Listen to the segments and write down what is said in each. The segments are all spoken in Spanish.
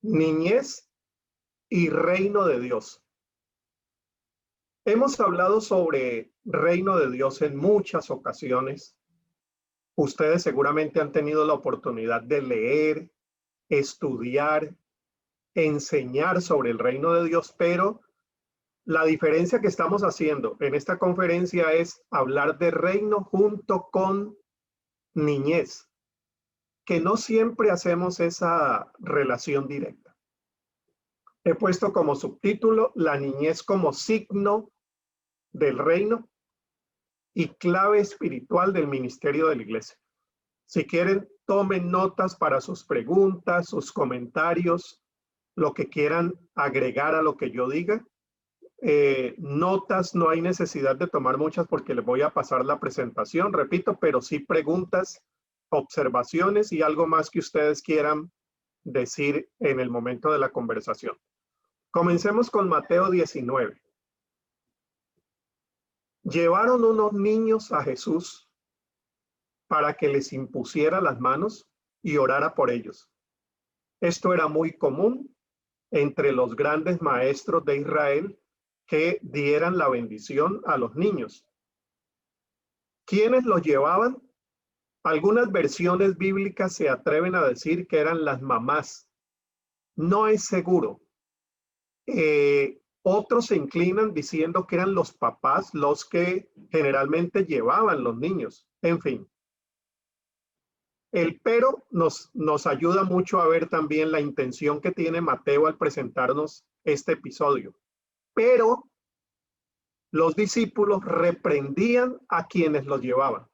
niñez y reino de Dios. Hemos hablado sobre reino de Dios en muchas ocasiones. Ustedes seguramente han tenido la oportunidad de leer, estudiar, enseñar sobre el reino de Dios, pero la diferencia que estamos haciendo en esta conferencia es hablar de reino junto con niñez, que no siempre hacemos esa relación directa. He puesto como subtítulo la niñez como signo del reino y clave espiritual del ministerio de la iglesia. Si quieren, tomen notas para sus preguntas, sus comentarios, lo que quieran agregar a lo que yo diga. Notas, no hay necesidad de tomar muchas porque les voy a pasar la presentación, repito, pero sí preguntas, observaciones y algo más que ustedes quieran decir en el momento de la conversación. Comencemos con Mateo 19. Llevaron unos niños a Jesús para que les impusiera las manos y orara por ellos. Esto era muy común entre los grandes maestros de Israel, que dieran la bendición a los niños. ¿Quiénes los llevaban? Algunas versiones bíblicas se atreven a decir que eran las mamás. No es seguro. Otros se inclinan diciendo que eran los papás los que generalmente llevaban los niños. En fin. El pero nos ayuda mucho a ver también la intención que tiene Mateo al presentarnos este episodio. Pero los discípulos reprendían a quienes los llevaban.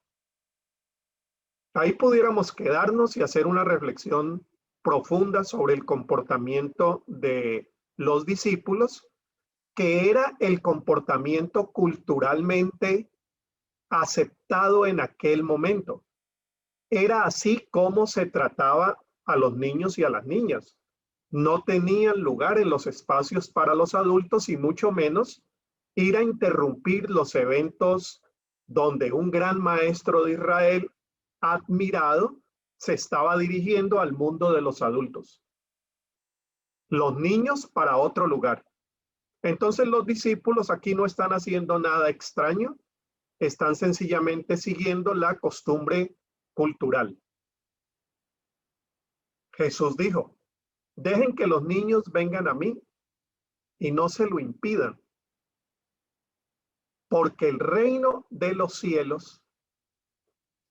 Ahí pudiéramos quedarnos y hacer una reflexión profunda sobre el comportamiento de los discípulos, que era el comportamiento culturalmente aceptado en aquel momento. Era así como se trataba a los niños y a las niñas. No tenían lugar en los espacios para los adultos y mucho menos ir a interrumpir los eventos donde un gran maestro de Israel admirado se estaba dirigiendo al mundo de los adultos. Los niños para otro lugar. Entonces los discípulos aquí no están haciendo nada extraño, están sencillamente siguiendo la costumbre cultural. Jesús dijo: dejen que los niños vengan a mí y no se lo impidan, porque el reino de los cielos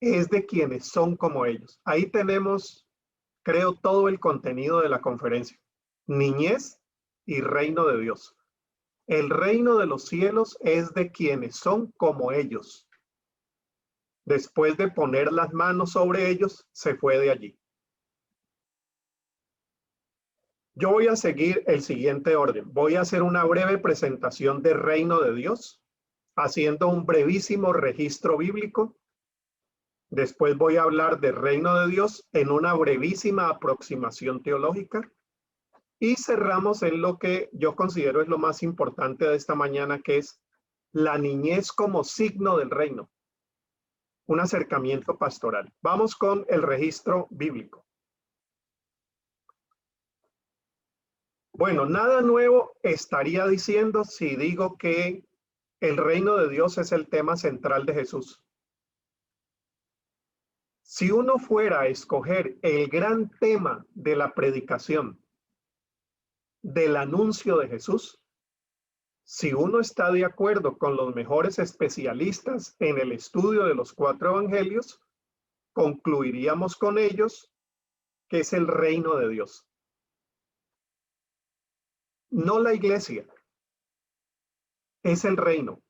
es de quienes son como ellos. Ahí tenemos, creo, todo el contenido de la conferencia. Niñez y reino de Dios. El reino de los cielos es de quienes son como ellos. Después de poner las manos sobre ellos, se fue de allí. Yo voy a seguir el siguiente orden. Voy a hacer una breve presentación del reino de Dios, haciendo un brevísimo registro bíblico. Después voy a hablar del reino de Dios en una brevísima aproximación teológica. Y cerramos en lo que yo considero es lo más importante de esta mañana, que es la niñez como signo del reino. Un acercamiento pastoral. Vamos con el registro bíblico. Bueno, nada nuevo estaría diciendo si digo que el reino de Dios es el tema central de Jesús. Si uno fuera a escoger el gran tema de la predicación, del anuncio de Jesús, si uno está de acuerdo con los mejores especialistas en el estudio de los 4 evangelios, concluiríamos con ellos que es el reino de Dios. No la iglesia, es el reino.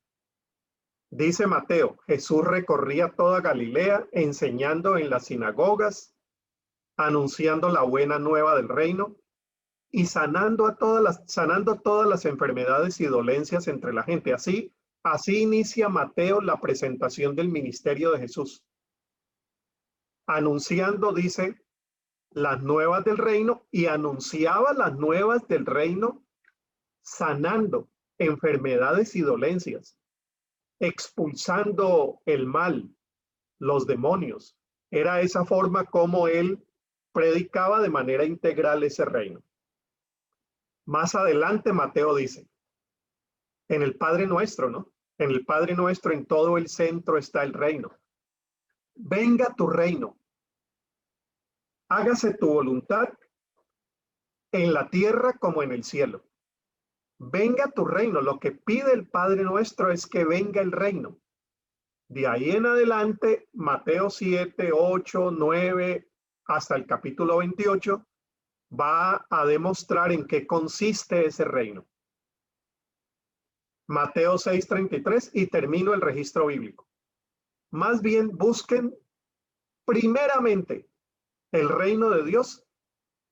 Dice Mateo: Jesús recorría toda Galilea, enseñando en las sinagogas, anunciando la buena nueva del reino y sanando todas las enfermedades y dolencias entre la gente. Así inicia Mateo la presentación del ministerio de Jesús. Anunciando, dice, las nuevas del reino, y anunciaba las nuevas del reino sanando enfermedades y dolencias, expulsando el mal, los demonios. Era esa forma como él predicaba de manera integral ese reino. Más adelante Mateo dice, en el Padre Nuestro, ¿no? En el Padre Nuestro, en todo el centro está el reino. Venga tu reino. Hágase tu voluntad en la tierra como en el cielo. Venga tu reino. Lo que pide el Padre Nuestro es que venga el reino. De ahí en adelante, Mateo 7, 8, 9, hasta el capítulo 28, va a demostrar en qué consiste ese reino. Mateo 6, 33 y termino el registro bíblico. Más bien busquen primeramente el reino de Dios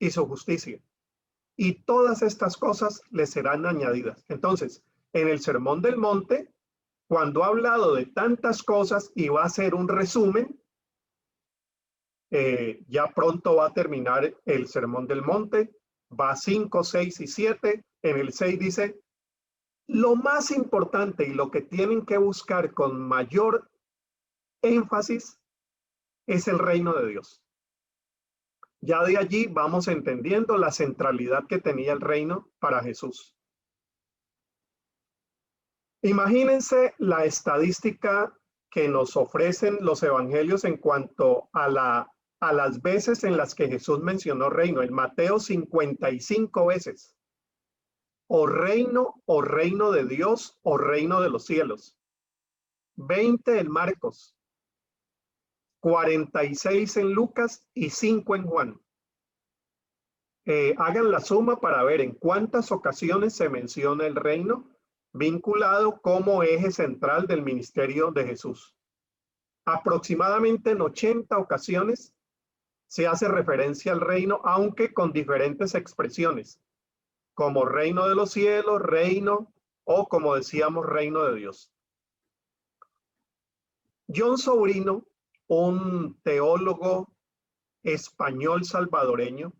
y su justicia. Y todas estas cosas les serán añadidas. Entonces, en el Sermón del Monte, cuando ha hablado de tantas cosas y va a hacer un resumen, ya pronto va a terminar el Sermón del Monte, va a 5, 6 y 7. En el 6 dice, lo más importante y lo que tienen que buscar con mayor énfasis es el reino de Dios. Ya de allí vamos entendiendo la centralidad que tenía el reino para Jesús. Imagínense la estadística que nos ofrecen los evangelios en cuanto a las veces en las que Jesús mencionó reino. En Mateo 55 veces. O reino de Dios, o reino de los cielos. 20 en Marcos. 46 en Lucas y 5 en Juan. Hagan la suma para ver en cuántas ocasiones se menciona el reino vinculado como eje central del ministerio de Jesús. Aproximadamente en 80 ocasiones se hace referencia al reino, aunque con diferentes expresiones, como reino de los cielos, reino, o como decíamos, reino de Dios. John Sobrino, un teólogo español salvadoreño,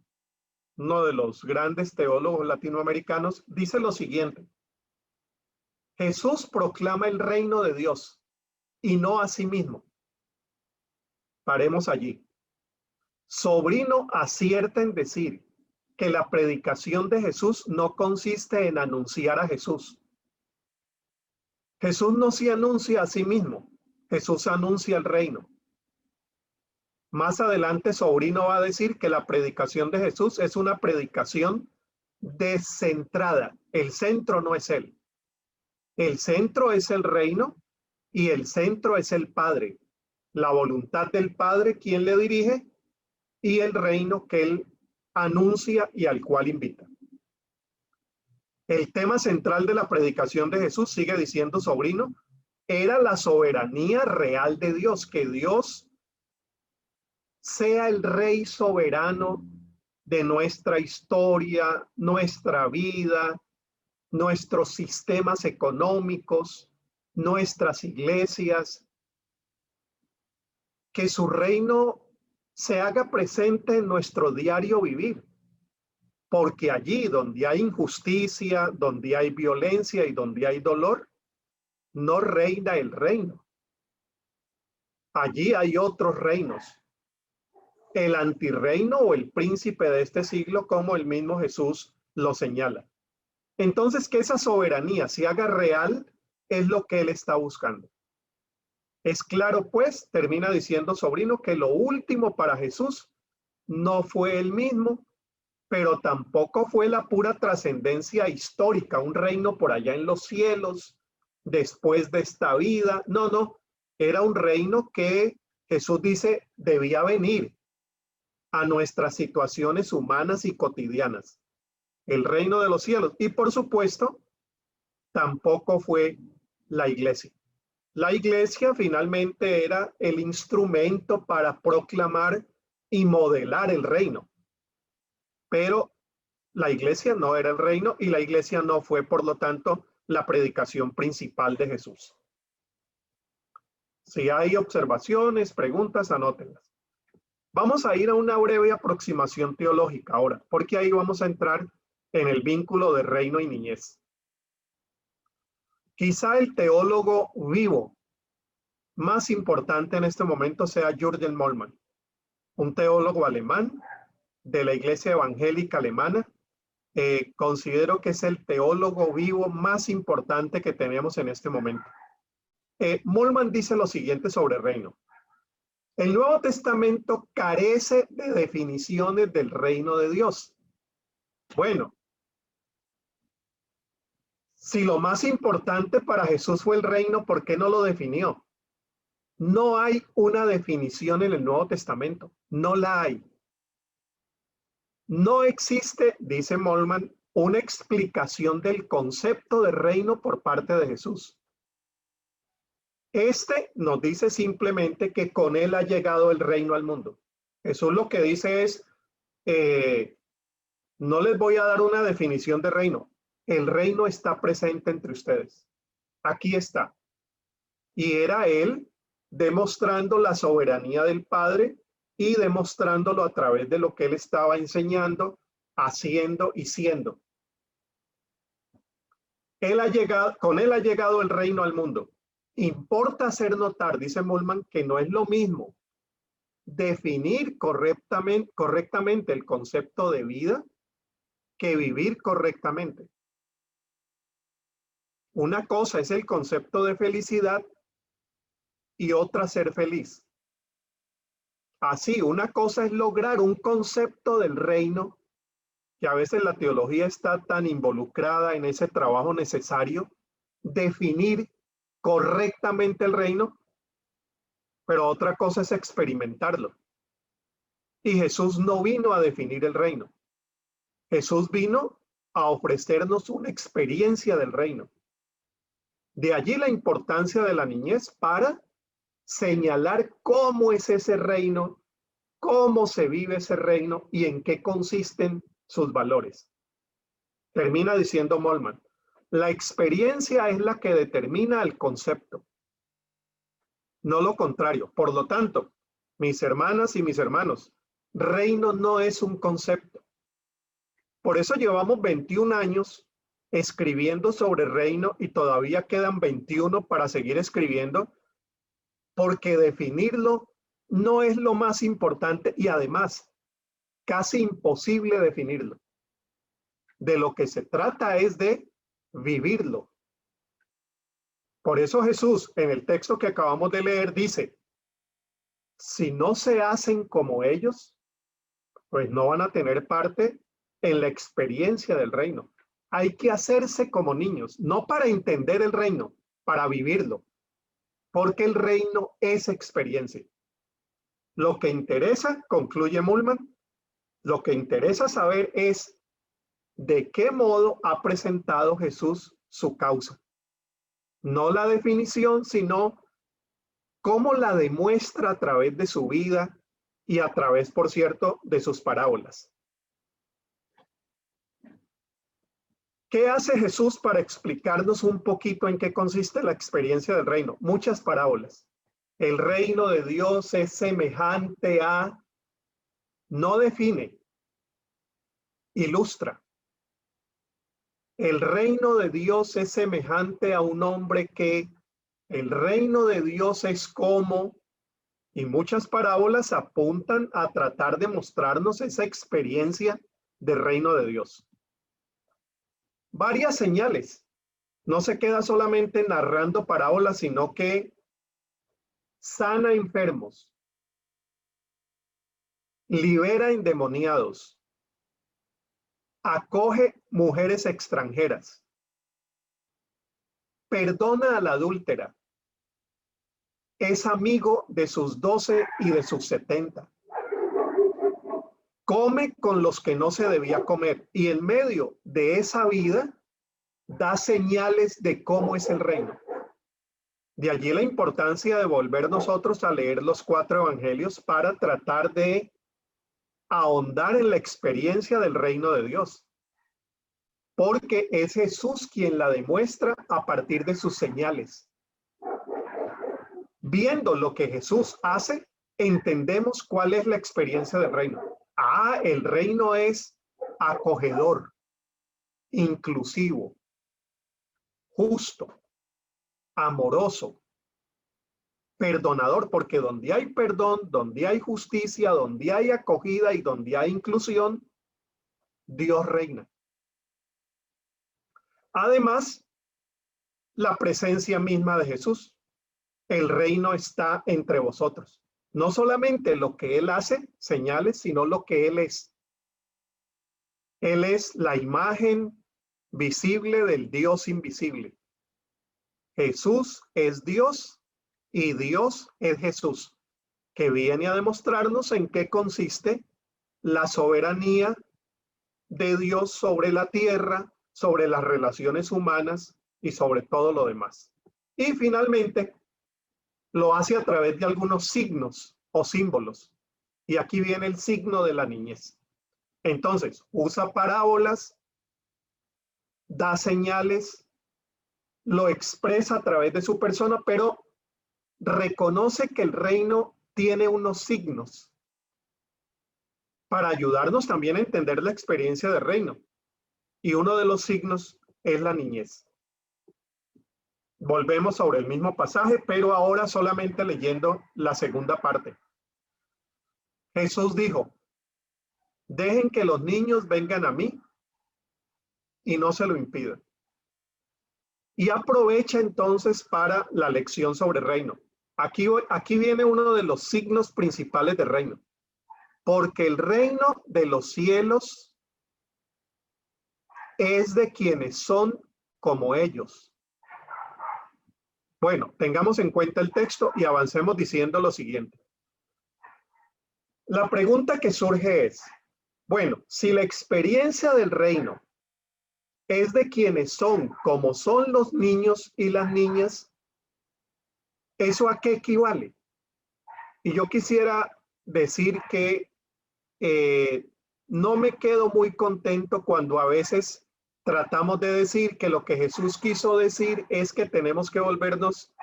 uno de los grandes teólogos latinoamericanos, dice lo siguiente: Jesús proclama el reino de Dios y no a sí mismo. Paremos allí. Sobrino acierta en decir que la predicación de Jesús no consiste en anunciar a Jesús. Jesús no se anuncia a sí mismo, Jesús anuncia el reino. Más adelante Sobrino va a decir que la predicación de Jesús es una predicación descentrada. El centro no es él. El centro es el reino y el centro es el Padre. La voluntad del Padre, quien le dirige, y el reino que él anuncia y al cual invita. El tema central de la predicación de Jesús, sigue diciendo Sobrino, era la soberanía real de Dios, que Dios sea el rey soberano de nuestra historia, nuestra vida, nuestros sistemas económicos, nuestras iglesias, que su reino se haga presente en nuestro diario vivir, porque allí donde hay injusticia, donde hay violencia y donde hay dolor, no reina el reino. Allí hay otros reinos. El antirreino o el príncipe de este siglo, como el mismo Jesús lo señala. Entonces, que esa soberanía se haga real es lo que él está buscando. Es claro, pues, termina diciendo Sobrino, que lo último para Jesús no fue él mismo, pero tampoco fue la pura trascendencia histórica, un reino por allá en los cielos, después de esta vida. No, no, era un reino que Jesús dice debía venir a nuestras situaciones humanas y cotidianas. El reino de los cielos. Y por supuesto, tampoco fue la iglesia. La iglesia finalmente era el instrumento para proclamar y modelar el reino. Pero la iglesia no era el reino y la iglesia no fue, por lo tanto, la predicación principal de Jesús. Si hay observaciones, preguntas, anótenlas. Vamos a ir a una breve aproximación teológica ahora, porque ahí vamos a entrar en el vínculo de reino y niñez. Quizá el teólogo vivo más importante en este momento sea Jürgen Moltmann, un teólogo alemán de la Iglesia Evangélica Alemana, Considero que es el teólogo vivo más importante que tenemos en este momento. Moltmann dice lo siguiente sobre el reino. El Nuevo Testamento carece de definiciones del reino de Dios. Bueno, si lo más importante para Jesús fue el reino, ¿por qué no lo definió? No hay una definición en el Nuevo Testamento, no la hay. No existe, dice Moltmann, una explicación del concepto de reino por parte de Jesús. Este nos dice simplemente que con él ha llegado el reino al mundo. Jesús lo que dice es, no les voy a dar una definición de reino. El reino está presente entre ustedes. Aquí está. Y era él demostrando la soberanía del Padre y demostrándolo a través de lo que él estaba enseñando, haciendo y siendo. Con él ha llegado el reino al mundo. Importa hacer notar, dice Moltmann, que no es lo mismo definir correctamente el concepto de vida que vivir correctamente. Una cosa es el concepto de felicidad y otra ser feliz. Así, una cosa es lograr un concepto del reino, que a veces la teología está tan involucrada en ese trabajo necesario, definir correctamente el reino, pero otra cosa es experimentarlo. Y Jesús no vino a definir el reino. Jesús vino a ofrecernos una experiencia del reino. De allí la importancia de la niñez para señalar cómo es ese reino, cómo se vive ese reino y en qué consisten sus valores. Termina diciendo Moltmann, la experiencia es la que determina el concepto, no lo contrario. Por lo tanto, mis hermanas y mis hermanos, reino no es un concepto. Por eso llevamos 21 años escribiendo sobre reino y todavía quedan 21 para seguir escribiendo, porque definirlo no es lo más importante y además casi imposible definirlo. De lo que se trata es de vivirlo. Por eso Jesús, en el texto que acabamos de leer, dice, si no se hacen como ellos, pues no van a tener parte en la experiencia del reino. Hay que hacerse como niños, no para entender el reino, para vivirlo, porque el reino es experiencia. Lo que interesa, concluye Moltmann, lo que interesa saber es de qué modo ha presentado Jesús su causa. No la definición, sino cómo la demuestra a través de su vida y a través, por cierto, de sus parábolas. ¿Qué hace Jesús para explicarnos un poquito en qué consiste la experiencia del reino? Muchas parábolas. El reino de Dios es semejante a, no define, ilustra. El reino de Dios es semejante a un hombre que, el reino de Dios es como, y muchas parábolas apuntan a tratar de mostrarnos esa experiencia del reino de Dios. Varias señales. No se queda solamente narrando parábolas, sino que sana enfermos, libera endemoniados, acoge mujeres extranjeras, perdona a la adúltera, es amigo de sus 12 y de sus 70, come con los que no se debía comer y en medio de esa vida da señales de cómo es el reino. De allí la importancia de volver nosotros a leer los 4 evangelios para tratar de ahondar en la experiencia del reino de Dios. Porque es Jesús quien la demuestra a partir de sus señales. Viendo lo que Jesús hace, entendemos cuál es la experiencia del reino. Ah, el reino es acogedor, inclusivo, justo, amoroso, perdonador, porque donde hay perdón, donde hay justicia, donde hay acogida y donde hay inclusión, Dios reina. Además, la presencia misma de Jesús. El reino está entre vosotros. No solamente lo que Él hace, señales, sino lo que Él es. Él es la imagen visible del Dios invisible. Jesús es Dios y Dios es Jesús, que viene a demostrarnos en qué consiste la soberanía de Dios sobre la tierra, sobre las relaciones humanas y sobre todo lo demás. Y finalmente, lo hace a través de algunos signos o símbolos. Y aquí viene el signo de la niñez. Entonces, usa parábolas, da señales, lo expresa a través de su persona, pero reconoce que el reino tiene unos signos para ayudarnos también a entender la experiencia del reino. Y uno de los signos es la niñez. Volvemos sobre el mismo pasaje, pero ahora solamente leyendo la segunda parte. Jesús dijo, dejen que los niños vengan a mí y no se lo impidan. Y aprovecha entonces para la lección sobre el reino. Aquí viene uno de los signos principales del reino. Porque el reino de los cielos es de quienes son como ellos. Bueno, tengamos en cuenta el texto y avancemos diciendo lo siguiente. La pregunta que surge es, bueno, si la experiencia del reino es de quienes son como son los niños y las niñas, ¿eso a qué equivale? Y yo quisiera decir que no me quedo muy contento cuando a veces tratamos de decir que lo que Jesús quiso decir es que tenemos que volvernos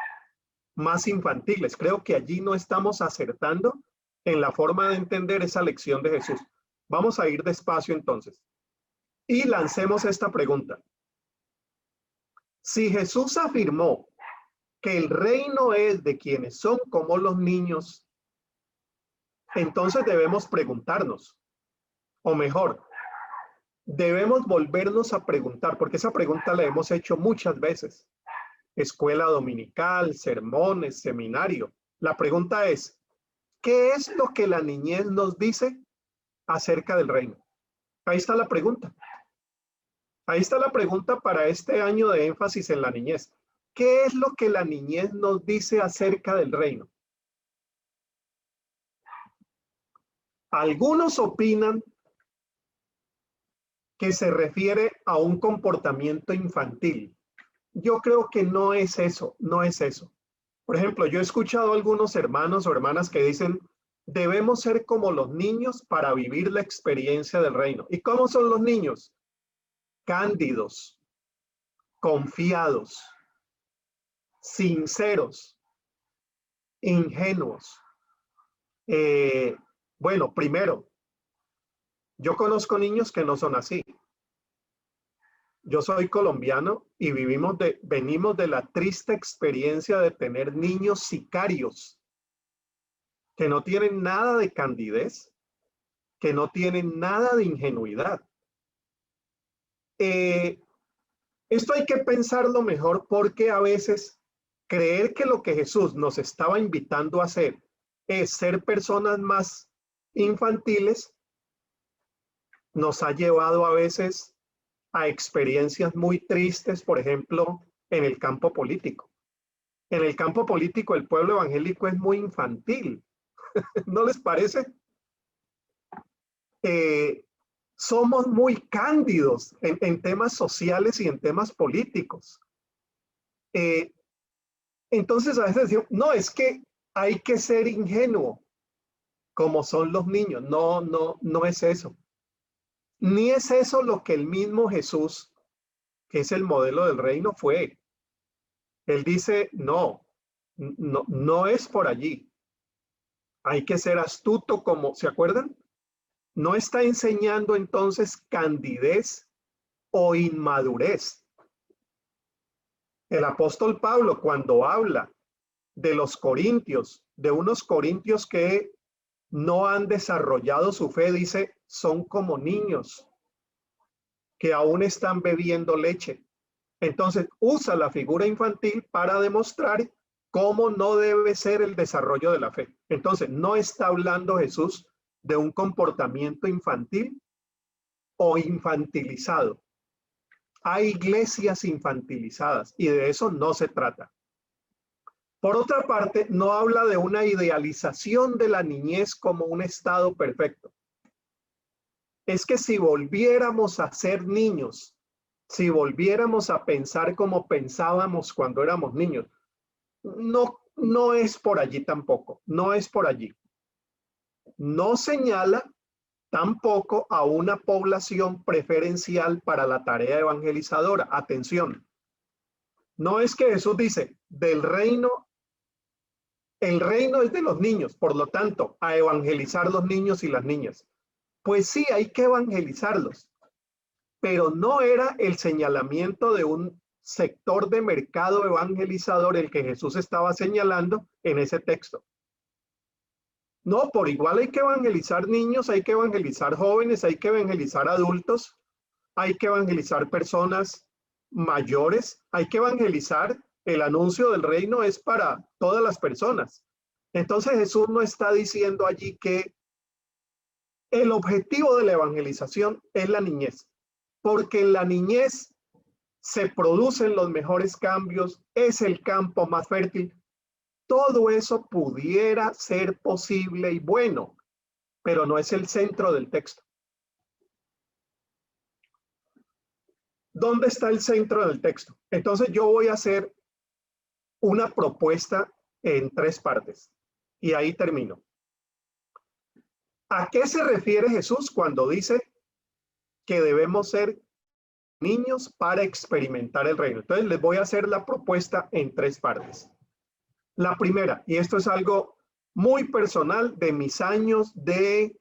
más infantiles. Creo que allí no estamos acertando en la forma de entender esa lección de Jesús. Vamos a ir despacio entonces y lancemos esta pregunta. Si Jesús afirmó que el reino es de quienes son como los niños, entonces debemos preguntarnos, o mejor, debemos volvernos a preguntar, porque esa pregunta la hemos hecho muchas veces. Escuela dominical, sermones, seminario. La pregunta es, ¿qué es lo que la niñez nos dice acerca del reino? Ahí está la pregunta. Ahí está la pregunta para este año de énfasis en la niñez. ¿Qué es lo que la niñez nos dice acerca del reino? Algunos opinan que se refiere a un comportamiento infantil. Yo creo que no es eso, no es eso. Por ejemplo, yo he escuchado a algunos hermanos o hermanas que dicen, debemos ser como los niños para vivir la experiencia del reino. ¿Y cómo son los niños? Cándidos, confiados, sinceros, ingenuos. Bueno, primero, yo conozco niños que no son así. Yo soy colombiano y venimos de la triste experiencia de tener niños sicarios que no tienen nada de candidez, que no tienen nada de ingenuidad. Esto hay que pensarlo mejor porque a veces creer que lo que Jesús nos estaba invitando a hacer es ser personas más infantiles, nos ha llevado a veces a experiencias muy tristes, por ejemplo, en el campo político. En el campo político el pueblo evangélico es muy infantil, ¿no les parece? Somos muy cándidos en temas sociales y en temas políticos. Entonces a veces decimos, no, es que hay que ser ingenuo, como son los niños. No, no, no es eso. Ni es eso lo que el mismo Jesús, que es el modelo del reino, fue. Él dice, no, no, no es por allí. Hay que ser astuto como, ¿se acuerdan? No está enseñando entonces candidez o inmadurez. El apóstol Pablo, cuando habla de los corintios, de unos corintios que no han desarrollado su fe, dice, son como niños que aún están bebiendo leche. Entonces usa la figura infantil para demostrar cómo no debe ser el desarrollo de la fe. Entonces no está hablando Jesús de un comportamiento infantil o infantilizado. Hay iglesias infantilizadas y de eso no se trata. Por otra parte, no habla de una idealización de la niñez como un estado perfecto. Es que si volviéramos a ser niños, si volviéramos a pensar como pensábamos cuando éramos niños, no es por allí tampoco, no es por allí. No señala tampoco a una población preferencial para la tarea evangelizadora. Atención, no es que Jesús dice, el reino es de los niños, por lo tanto, a evangelizar los niños y las niñas. Pues sí, hay que evangelizarlos, pero no era el señalamiento de un sector de mercado evangelizador el que Jesús estaba señalando en ese texto. No, por igual hay que evangelizar niños, hay que evangelizar jóvenes, hay que evangelizar adultos, hay que evangelizar personas mayores, hay que evangelizar. El anuncio del reino es para todas las personas. Entonces Jesús no está diciendo allí que el objetivo de la evangelización es la niñez, porque en la niñez se producen los mejores cambios, es el campo más fértil. Todo eso pudiera ser posible y bueno, pero no es el centro del texto. ¿Dónde está el centro del texto? Entonces yo voy a hacer una propuesta en 3 partes y ahí termino. ¿A qué se refiere Jesús cuando dice que debemos ser niños para experimentar el reino? Entonces les voy a hacer la propuesta en 3 partes. La primera, y esto es algo muy personal de mis años de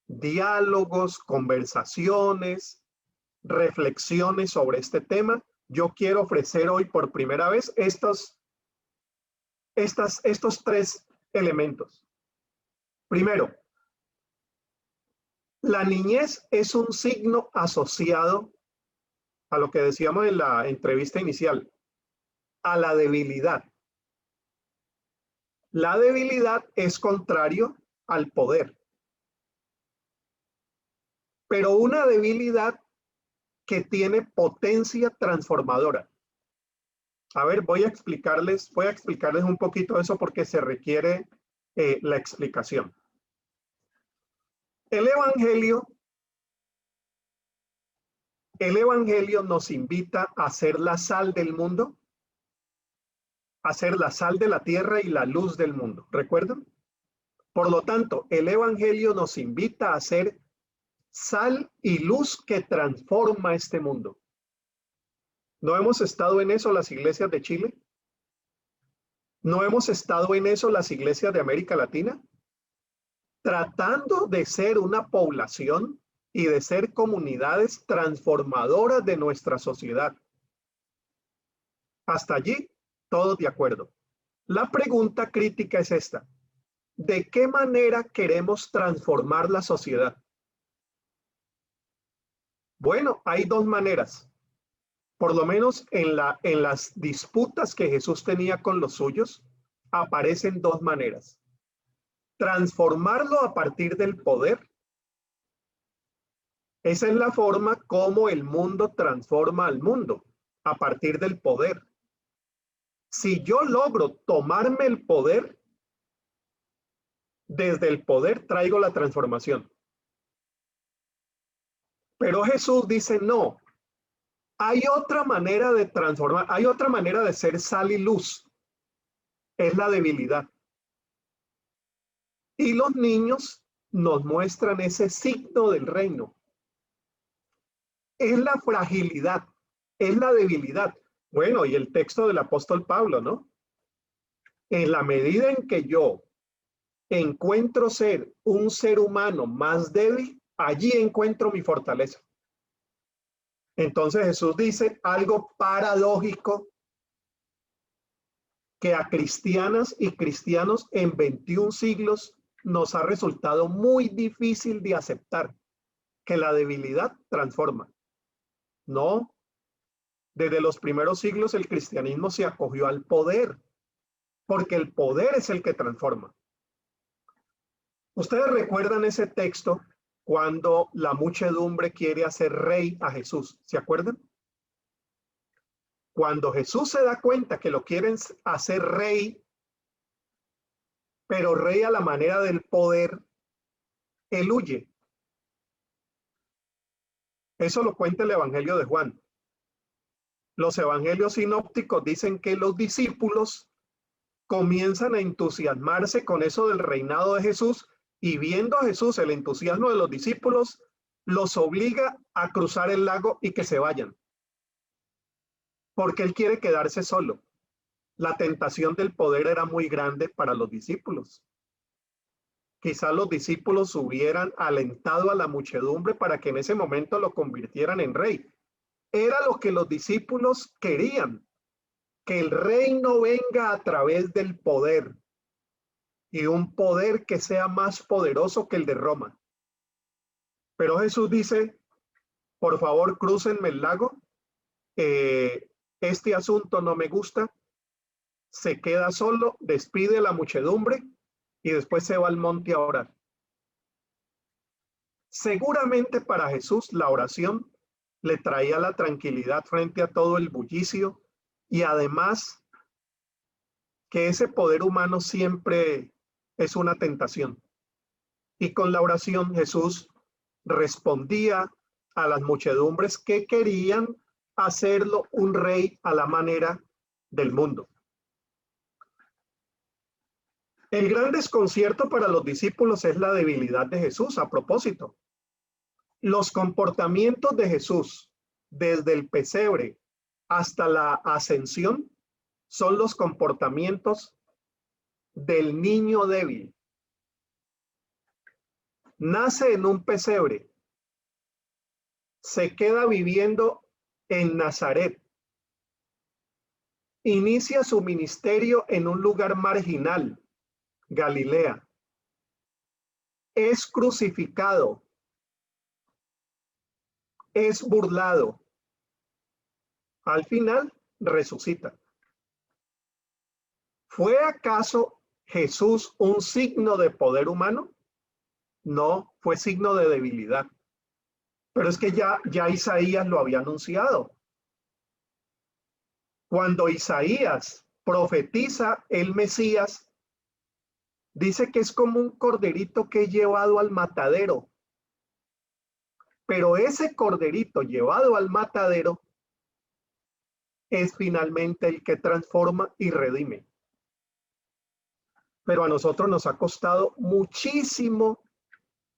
diálogos, conversaciones, reflexiones sobre este tema, yo quiero ofrecer hoy por primera vez estos 3 elementos. Primero, la niñez es un signo asociado a lo que decíamos en la entrevista inicial, a la debilidad. La debilidad es contrario al poder, pero una debilidad que tiene potencia transformadora. A ver, voy a explicarles un poquito eso porque se requiere la explicación. El Evangelio nos invita a ser la sal del mundo, a ser la sal de la tierra y la luz del mundo. ¿Recuerdan? Por lo tanto, el Evangelio nos invita a ser sal y luz que transforma este mundo. ¿No hemos estado en eso las iglesias de Chile? ¿No hemos estado en eso las iglesias de América Latina? Tratando de ser una población y de ser comunidades transformadoras de nuestra sociedad. Hasta allí, todos de acuerdo. La pregunta crítica es esta. ¿De qué manera queremos transformar la sociedad? Bueno, hay 2 maneras. Por lo menos en las disputas que Jesús tenía con los suyos, aparecen 2 maneras. Transformarlo a partir del poder. Esa es la forma como el mundo transforma al mundo, a partir del poder. Si yo logro tomarme el poder, desde el poder traigo la transformación. Pero Jesús dice, no, hay otra manera de transformar, hay otra manera de ser sal y luz. Es la debilidad. Y los niños nos muestran ese signo del reino. Es la fragilidad, es la debilidad. Bueno, y el texto del apóstol Pablo, ¿no? En la medida en que yo encuentro ser un ser humano más débil, allí encuentro mi fortaleza. Entonces Jesús dice algo paradójico que a cristianas y cristianos en 21 siglos nos ha resultado muy difícil de aceptar, que la debilidad transforma. No, Desde los primeros siglos el cristianismo se acogió al poder, porque el poder es el que transforma. Ustedes recuerdan ese texto cuando la muchedumbre quiere hacer rey a Jesús, ¿se acuerdan? Cuando Jesús se da cuenta que lo quieren hacer rey, pero rey a la manera del poder, él huye. Eso lo cuenta el Evangelio de Juan. Los evangelios sinópticos dicen que los discípulos comienzan a entusiasmarse con eso del reinado de Jesús, y viendo a Jesús el entusiasmo de los discípulos, los obliga a cruzar el lago y que se vayan, porque él quiere quedarse solo. La tentación del poder era muy grande para los discípulos. Quizás los discípulos hubieran alentado a la muchedumbre para que en ese momento lo convirtieran en rey. Era lo que los discípulos querían, que el reino venga a través del poder, y un poder que sea más poderoso que el de Roma. Pero Jesús dice, por favor, crúcenme el lago, este asunto no me gusta, se queda solo, despide a la muchedumbre y después se va al monte a orar. Seguramente para Jesús la oración le traía la tranquilidad frente a todo el bullicio, y además que ese poder humano siempre es una tentación. Y con la oración Jesús respondía a las muchedumbres que querían hacerlo un rey a la manera del mundo. El gran desconcierto para los discípulos es la debilidad de Jesús. A propósito, los comportamientos de Jesús desde el pesebre hasta la ascensión son los comportamientos del niño débil. Nace en un pesebre, se queda viviendo en Nazaret, inicia su ministerio en un lugar marginal, Galilea, es crucificado, es burlado, al final resucita. ¿Fue acaso Jesús un signo de poder humano? No, fue signo de debilidad. Pero es que ya Isaías lo había anunciado. Cuando Isaías profetiza el Mesías, dice que es como un corderito que es llevado al matadero. Pero ese corderito llevado al matadero es finalmente el que transforma y redime. Pero a nosotros nos ha costado muchísimo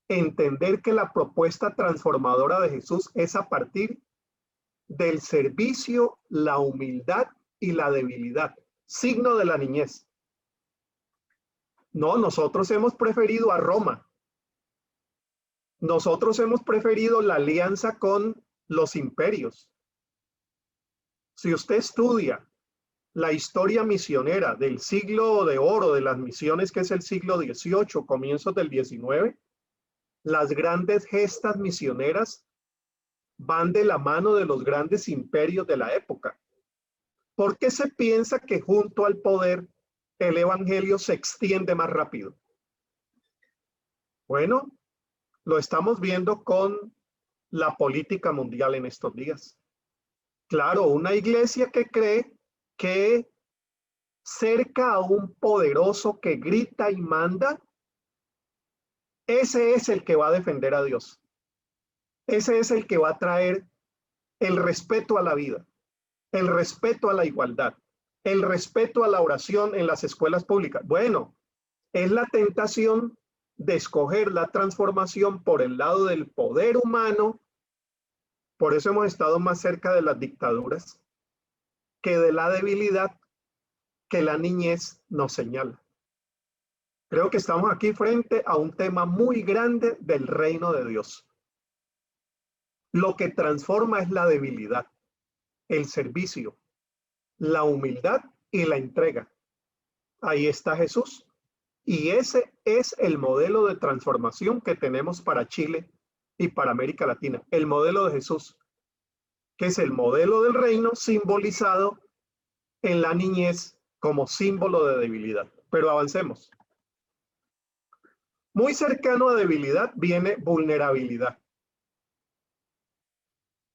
entender que la propuesta transformadora de Jesús es a partir del servicio, la humildad y la debilidad, signo de la niñez. No, nosotros hemos preferido a Roma. Nosotros hemos preferido la alianza con los imperios. Si usted estudia la historia misionera del siglo de oro de las misiones, que es el siglo XVIII, comienzos del XIX, las grandes gestas misioneras van de la mano de los grandes imperios de la época. ¿Por qué se piensa que junto al poder el evangelio se extiende más rápido? Bueno, lo estamos viendo con la política mundial en estos días. Claro, una iglesia que cree que cerca a un poderoso que grita y manda, ese es el que va a defender a Dios. Ese es el que va a traer el respeto a la vida, el respeto a la igualdad, el respeto a la oración en las escuelas públicas. Bueno, es la tentación de escoger la transformación por el lado del poder humano. Por eso hemos estado más cerca de las dictaduras que de la debilidad que la niñez nos señala. Creo que estamos aquí frente a un tema muy grande del reino de Dios. Lo que transforma es la debilidad, el servicio, la humildad y la entrega. Ahí está Jesús. Y ese es el modelo de transformación que tenemos para Chile y para América Latina. El modelo de Jesús, que es el modelo del reino simbolizado en la niñez como símbolo de debilidad. Pero avancemos. Muy cercano a debilidad viene vulnerabilidad.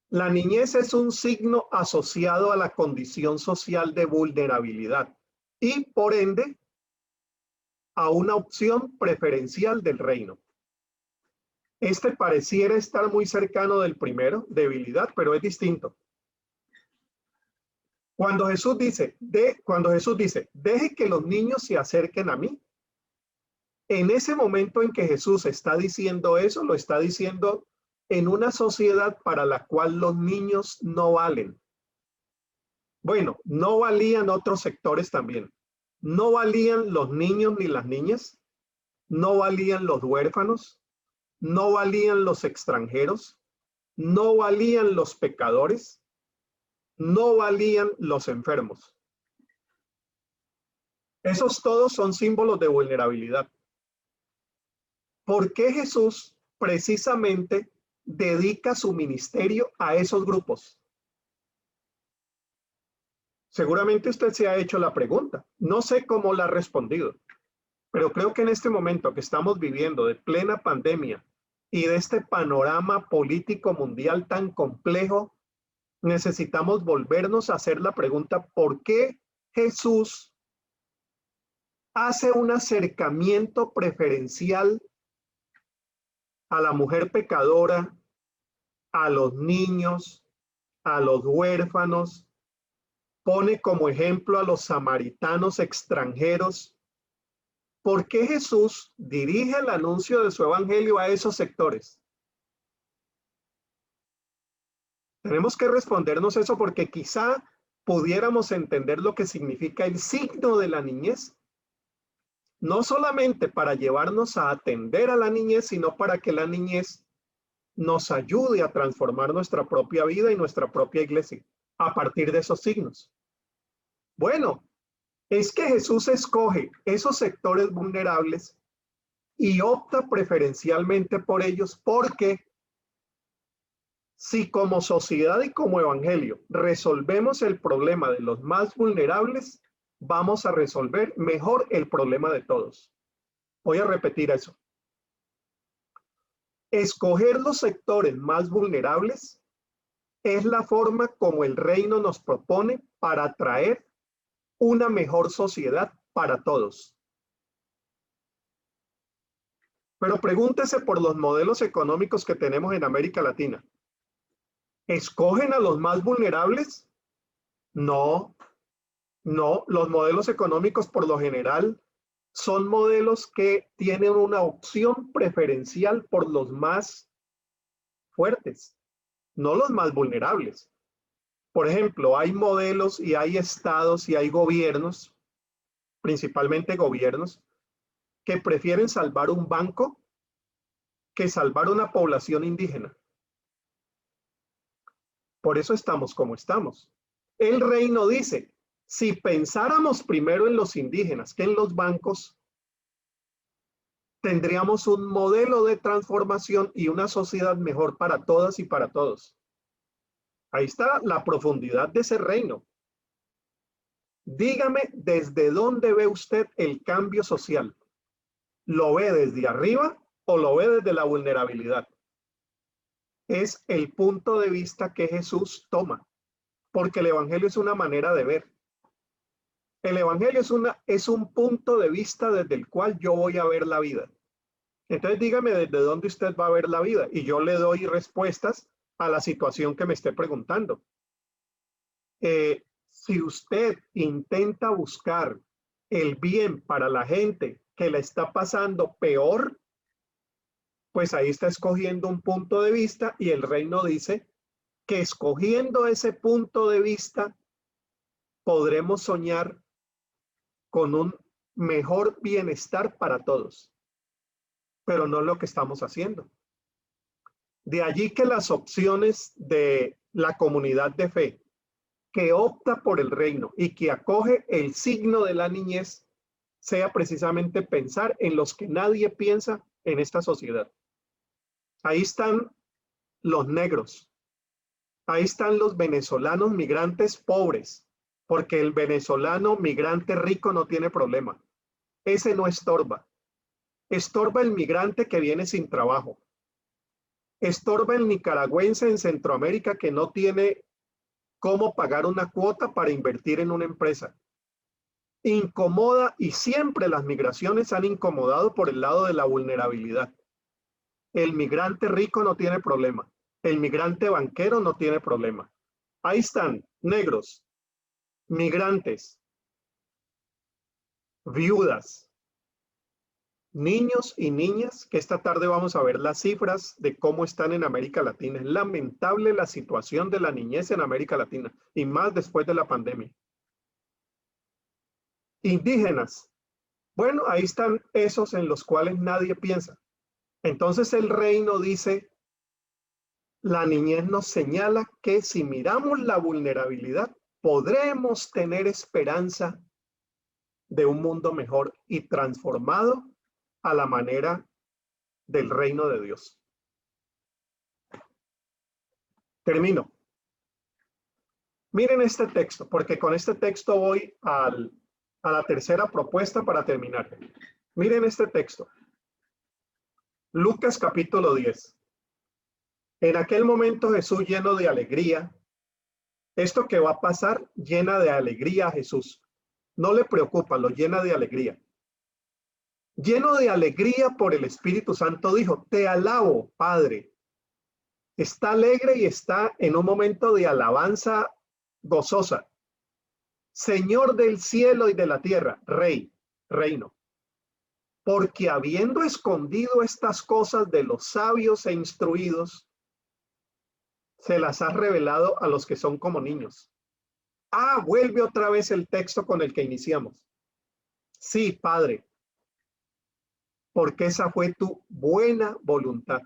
La niñez es un signo asociado a la condición social de vulnerabilidad y, por ende, a una opción preferencial del reino. Este pareciera estar muy cercano del primero, debilidad, pero es distinto. Cuando Jesús dice, deje que los niños se acerquen a mí, en ese momento en que Jesús está diciendo eso, lo está diciendo en una sociedad para la cual los niños no valen. Bueno, no valían otros sectores también. No valían los niños ni las niñas, no valían los huérfanos, no valían los extranjeros, no valían los pecadores, no valían los enfermos. Esos todos son símbolos de vulnerabilidad. ¿Por qué Jesús precisamente dedica su ministerio a esos grupos? Seguramente usted se ha hecho la pregunta. No sé cómo la ha respondido, pero creo que en este momento que estamos viviendo de plena pandemia y de este panorama político mundial tan complejo, necesitamos volvernos a hacer la pregunta, ¿por qué Jesús hace un acercamiento preferencial a la mujer pecadora, a los niños, a los huérfanos? Pone como ejemplo a los samaritanos extranjeros. ¿Por qué Jesús dirige el anuncio de su evangelio a esos sectores? Tenemos que respondernos eso porque quizá pudiéramos entender lo que significa el signo de la niñez. No solamente para llevarnos a atender a la niñez, sino para que la niñez nos ayude a transformar nuestra propia vida y nuestra propia iglesia a partir de esos signos. Bueno, es que Jesús escoge esos sectores vulnerables y opta preferencialmente por ellos porque si como sociedad y como evangelio resolvemos el problema de los más vulnerables, vamos a resolver mejor el problema de todos. Voy a repetir eso. Escoger los sectores más vulnerables es la forma como el reino nos propone para atraer una mejor sociedad para todos. Pero pregúntese por los modelos económicos que tenemos en América Latina. ¿Escogen a los más vulnerables? No, no. Los modelos económicos por lo general son modelos que tienen una opción preferencial por los más fuertes, no los más vulnerables. Por ejemplo, hay modelos y hay estados y hay gobiernos, principalmente gobiernos, que prefieren salvar un banco que salvar una población indígena. Por eso estamos como estamos. El reino dice, si pensáramos primero en los indígenas que en los bancos, tendríamos un modelo de transformación y una sociedad mejor para todas y para todos. Ahí está la profundidad de ese reino. Dígame, ¿desde dónde ve usted el cambio social? ¿Lo ve desde arriba o lo ve desde la vulnerabilidad? Es el punto de vista que Jesús toma, porque el evangelio es una manera de ver. El evangelio es un punto de vista desde el cual yo voy a ver la vida. Entonces dígame desde dónde usted va a ver la vida y yo le doy respuestas a la situación que me esté preguntando. Si usted intenta buscar el bien para la gente que la está pasando peor, pues ahí está escogiendo un punto de vista y el reino dice que escogiendo ese punto de vista podremos soñar con un mejor bienestar para todos, pero no es lo que estamos haciendo. De allí que las opciones de la comunidad de fe que opta por el reino y que acoge el signo de la niñez sea precisamente pensar en los que nadie piensa en esta sociedad. Ahí están los negros, Ahí están los venezolanos migrantes pobres, porque el venezolano migrante rico no tiene problema. Ese no estorba. Estorba el migrante que viene sin trabajo. Estorba el nicaragüense en Centroamérica que no tiene cómo pagar una cuota para invertir en una empresa. Incomoda, y siempre las migraciones han incomodado por el lado de la vulnerabilidad. El migrante rico no tiene problema. El migrante banquero no tiene problema. Ahí están, negros, migrantes, viudas, niños y niñas, que esta tarde vamos a ver las cifras de cómo están en América Latina. Es lamentable la situación de la niñez en América Latina, y más después de la pandemia. Indígenas. Bueno, ahí están esos en los cuales nadie piensa. Entonces el reino dice, la niñez nos señala que si miramos la vulnerabilidad, podremos tener esperanza de un mundo mejor y transformado a la manera del reino de Dios. Termino. Miren este texto, porque con este texto voy a la tercera propuesta para terminar. Miren este texto. Lucas capítulo 10. En aquel momento Jesús, lleno de alegría, esto que va a pasar llena de alegría a Jesús. No le preocupa, lo llena de alegría. Lleno de alegría por el Espíritu Santo, dijo, te alabo, Padre. Está alegre y está en un momento de alabanza gozosa. Señor del cielo y de la tierra, Rey, reino. Porque habiendo escondido estas cosas de los sabios e instruidos, se las ha revelado a los que son como niños. Vuelve otra vez el texto con el que iniciamos. Sí, Padre, porque esa fue tu buena voluntad.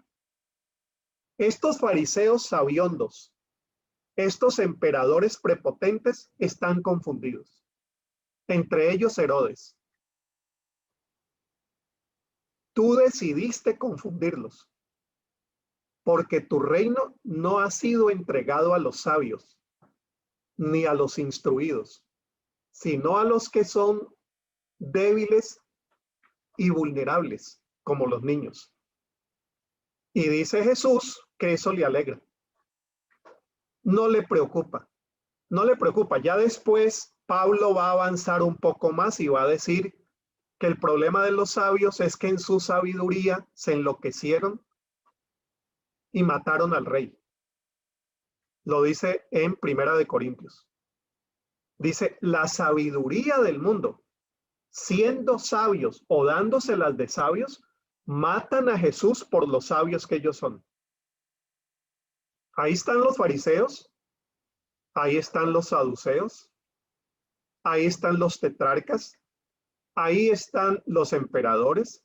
Estos fariseos sabiondos, estos emperadores prepotentes están confundidos. Entre ellos Herodes. Tú decidiste confundirlos, porque tu reino no ha sido entregado a los sabios, ni a los instruidos, sino a los que son débiles y vulnerables, como los niños. Y dice Jesús que eso le alegra. No le preocupa, no le preocupa. Ya después Pablo va a avanzar un poco más y va a decir que el problema de los sabios es que en su sabiduría se enloquecieron y mataron al rey. Lo dice en Primera de Corintios. Dice, la sabiduría del mundo, siendo sabios o dándoselas de sabios, matan a Jesús por los sabios que ellos son. Ahí están los fariseos, ahí están los saduceos, ahí están los tetrarcas, ahí están los emperadores,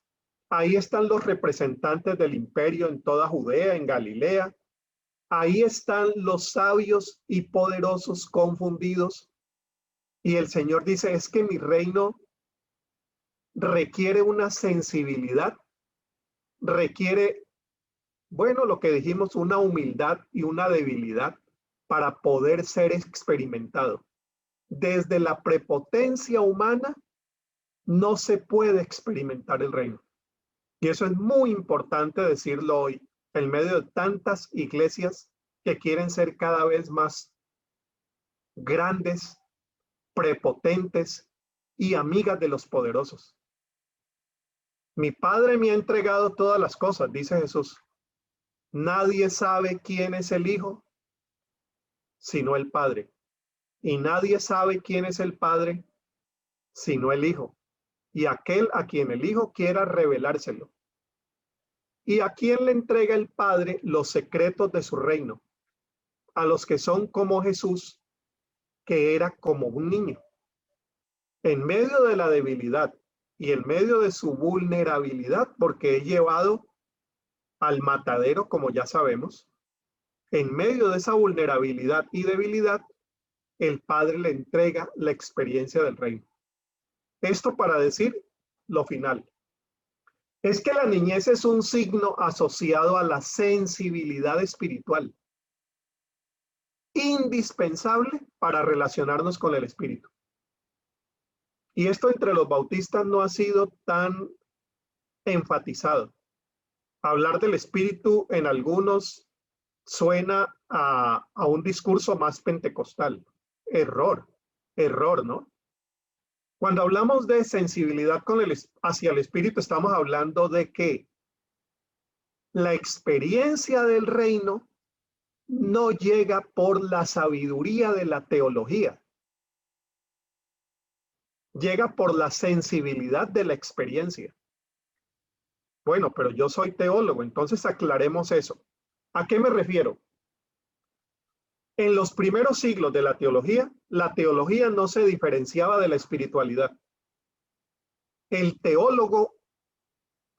ahí están los representantes del imperio en toda Judea, en Galilea, ahí están los sabios y poderosos confundidos. Y el Señor dice, es que mi reino requiere una sensibilidad, requiere, bueno, lo que dijimos, una humildad y una debilidad para poder ser experimentado. Desde la prepotencia humana no se puede experimentar el reino. Y eso es muy importante decirlo hoy, en medio de tantas iglesias que quieren ser cada vez más grandes, prepotentes y amigas de los poderosos. Mi Padre me ha entregado todas las cosas, dice Jesús. Nadie sabe quién es el Hijo, sino el Padre. Y nadie sabe quién es el Padre, sino el Hijo. Y aquel a quien el Hijo quiera revelárselo. ¿Y a quién le entrega el Padre los secretos de su reino? A los que son como Jesús, que era como un niño. En medio de la debilidad y en medio de su vulnerabilidad, porque he llevado al matadero, como ya sabemos, en medio de esa vulnerabilidad y debilidad, el Padre le entrega la experiencia del reino. Esto para decir lo final. Es que la niñez es un signo asociado a la sensibilidad espiritual. indispensable para relacionarnos con el Espíritu. Y esto entre los bautistas no ha sido tan enfatizado. Hablar del Espíritu en algunos suena a un discurso más pentecostal. Error, ¿no? Cuando hablamos de sensibilidad hacia el Espíritu, estamos hablando de que la experiencia del reino no llega por la sabiduría de la teología. Llega por la sensibilidad de la experiencia. Bueno, pero yo soy teólogo, entonces aclaremos eso. ¿A qué me refiero? En los primeros siglos de la teología no se diferenciaba de la espiritualidad. El teólogo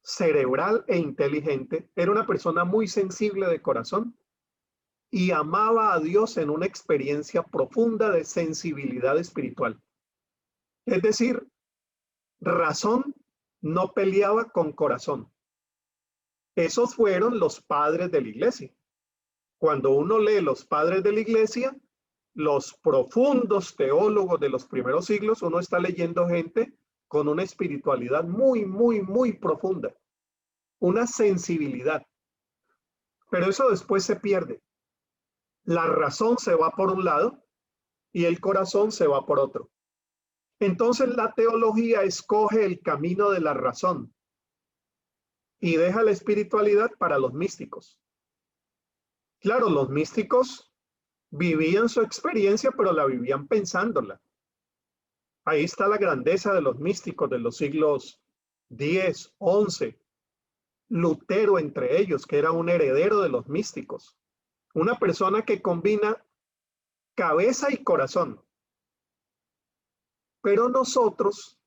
cerebral e inteligente era una persona muy sensible de corazón y amaba a Dios en una experiencia profunda de sensibilidad espiritual. Es decir, razón no peleaba con corazón. Esos fueron los padres de la iglesia. Cuando uno lee los padres de la iglesia, los profundos teólogos de los primeros siglos, uno está leyendo gente con una espiritualidad muy, muy, muy profunda, una sensibilidad. Pero eso después se pierde. La razón se va por un lado y el corazón se va por otro. Entonces la teología escoge el camino de la razón y deja la espiritualidad para los místicos. Claro, los místicos vivían su experiencia, pero la vivían pensándola. Ahí está la grandeza de los místicos de los siglos X, XI. Lutero entre ellos, que era un heredero de los místicos. Una persona que combina cabeza y corazón. Pero nosotros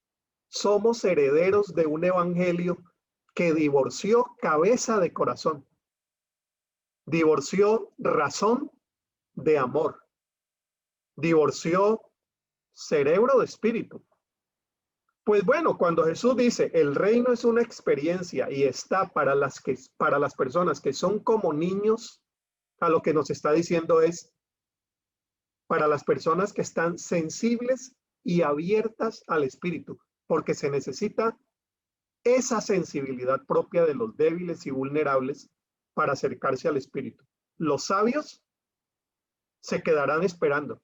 somos herederos de un evangelio que divorció cabeza de corazón. Divorció razón de amor. Divorció cerebro de espíritu. Pues bueno, cuando Jesús dice el reino es una experiencia y está para las personas que son como niños, a lo que nos está diciendo es para las personas que están sensibles y abiertas al espíritu, porque se necesita esa sensibilidad propia de los débiles y vulnerables para acercarse al espíritu. Los sabios se quedarán esperando.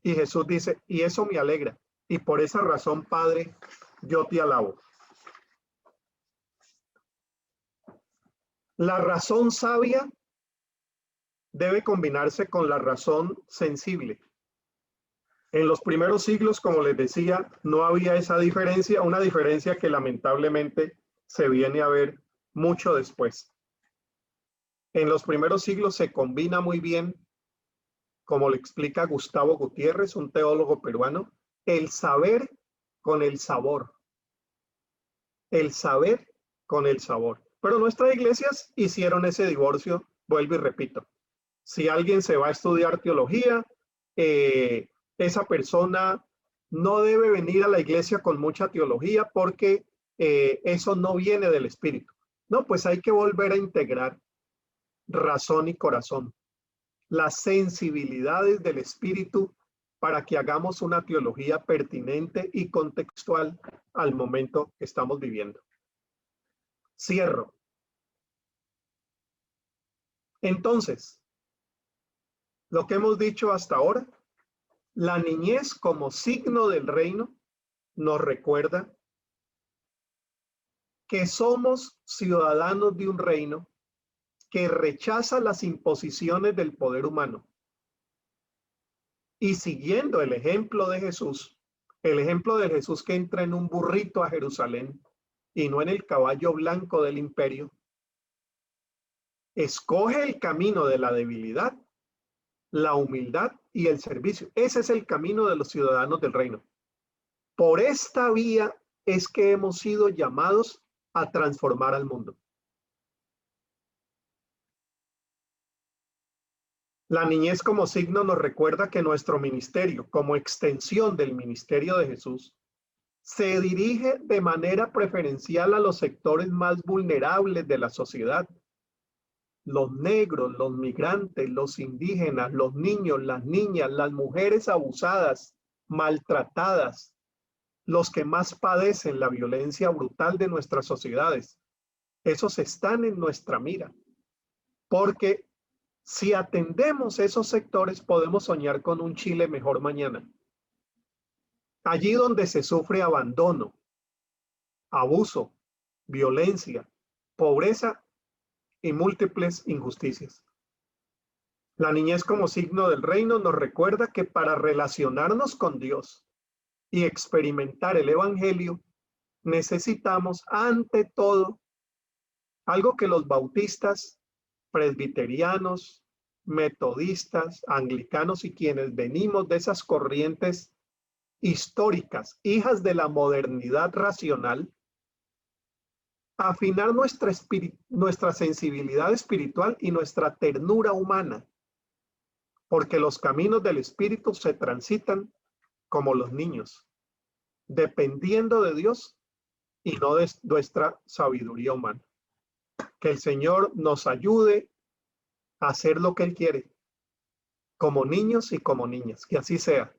Y Jesús dice, y eso me alegra. Y por esa razón, Padre, yo te alabo. La razón sabia debe combinarse con la razón sensible. En los primeros siglos, como les decía, no había esa diferencia, una diferencia que lamentablemente se viene a ver mucho después. En los primeros siglos se combina muy bien, como le explica Gustavo Gutiérrez, un teólogo peruano, el saber con el sabor. El saber con el sabor. Pero nuestras iglesias hicieron ese divorcio, vuelvo y repito. Si alguien se va a estudiar teología, esa persona no debe venir a la iglesia con mucha teología porque eso no viene del espíritu. No, pues hay que volver a integrar razón y corazón, las sensibilidades del espíritu para que hagamos una teología pertinente y contextual al momento que estamos viviendo. Cierro. Entonces, lo que hemos dicho hasta ahora, la niñez como signo del reino nos recuerda que somos ciudadanos de un reino que rechaza las imposiciones del poder humano. Y siguiendo el ejemplo de Jesús, el ejemplo de Jesús que entra en un burrito a Jerusalén y no en el caballo blanco del imperio, escoge el camino de la debilidad, la humildad y el servicio. Ese es el camino de los ciudadanos del reino. Por esta vía es que hemos sido llamados a transformar al mundo. La niñez como signo nos recuerda que nuestro ministerio, como extensión del ministerio de Jesús, se dirige de manera preferencial a los sectores más vulnerables de la sociedad, los negros, los migrantes, los indígenas, los niños, las niñas, las mujeres abusadas, maltratadas, los que más padecen la violencia brutal de nuestras sociedades. Esos están en nuestra mira, porque si atendemos esos sectores podemos soñar con un Chile mejor mañana. Allí donde se sufre abandono, abuso, violencia, pobreza y múltiples injusticias. La niñez como signo del reino nos recuerda que para relacionarnos con Dios y experimentar el Evangelio, necesitamos ante todo algo que los bautistas, presbiterianos, metodistas, anglicanos y quienes venimos de esas corrientes históricas, hijas de la modernidad racional, afinar nuestra sensibilidad espiritual y nuestra ternura humana, porque los caminos del espíritu se transitan como los niños, dependiendo de Dios y no de nuestra sabiduría humana. Que el Señor nos ayude a hacer lo que Él quiere, como niños y como niñas, que así sea.